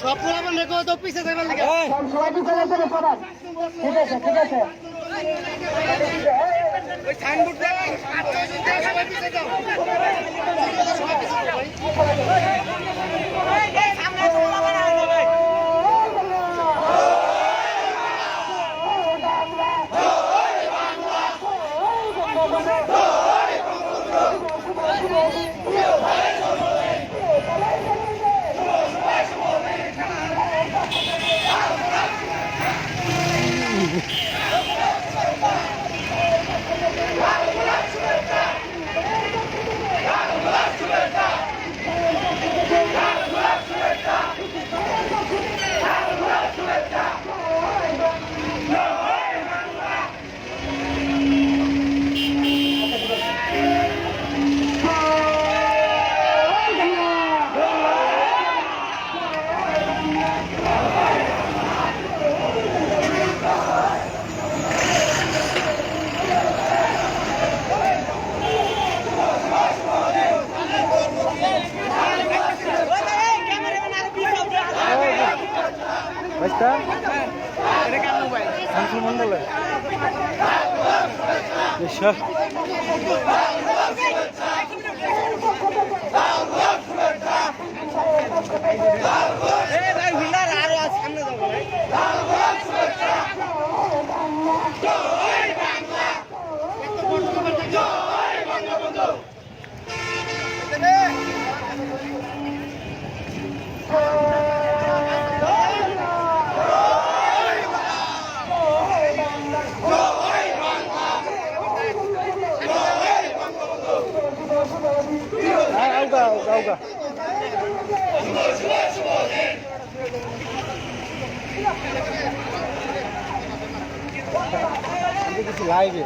স্বপ্ন আমার লেখো তো পিছিয়ে যাবেন ঠিক আছে ঠিক আছে ওই সাইনবোর্ড সবাই পিছিয়ে যাও কিছু লাইভে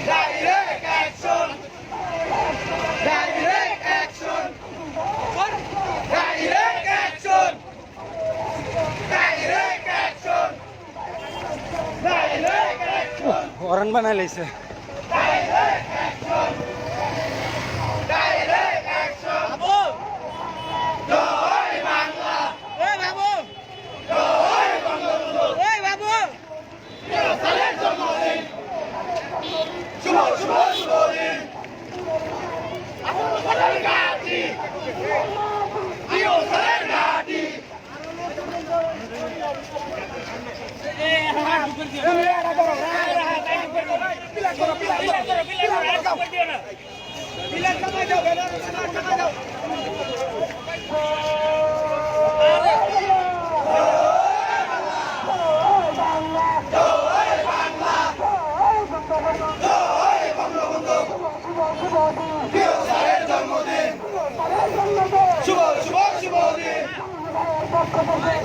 Direct action! বানাই লাইছে।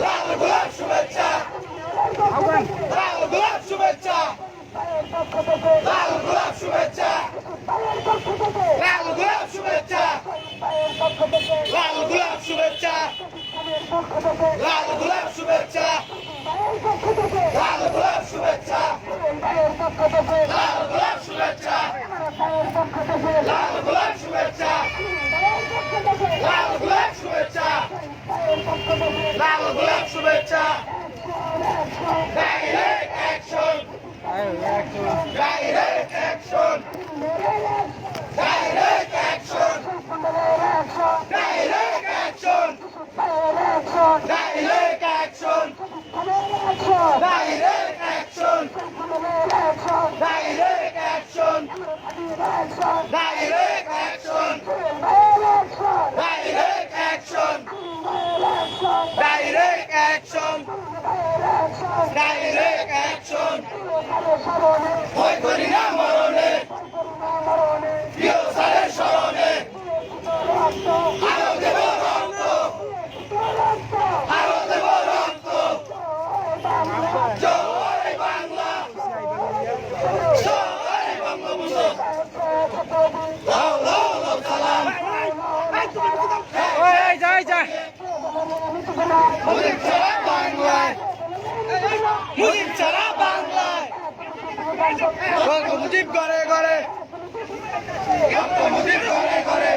লাল গোলাপ শুভেচ্ছা, লাল গোলাপ শুভেচ্ছা, লাল গোলাপ শুভেচ্ছা, লাল গোলাপ শুভেচ্ছা, লাল গোলাপ শুভেচ্ছা, লাল গোলাপ শুভেচ্ছা, লাল গোলাপ শুভেচ্ছা, লাল গোলাপ শুভেচ্ছা, লাল গোলাপ শুভেচ্ছা, লাল গোলাপ শুভেচ্ছা, লাল গোলাপ শুভেচ্ছা, direct action, direct action, direct action, direct action, direct action, direct action, direct action, direct action, direct action, direct action, direct action, ভয় করি না মরণে, প্রিয় স্যারের স্মরণে, আরো দেব রক্ত, আরো দেব রক্ত, জয় বাংলা, জয় বঙ্গবন্ধু, লাও লাও লাও সালাম, মুজিব ছাড়া বাংলায়, মুজিব ছাড়া বাংলায়, মুজিব ঘরে ঘরে, মুজিব ঘরে ঘরে,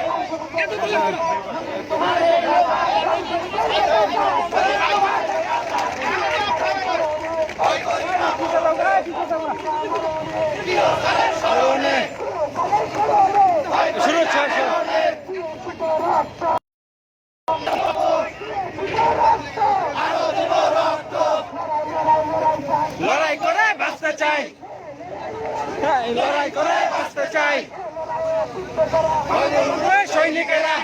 শুরু হচ্ছে লড়াই করে বাঁচতে চাই, লড়াই করে বাঁচতে চাই, সৈনিকেরা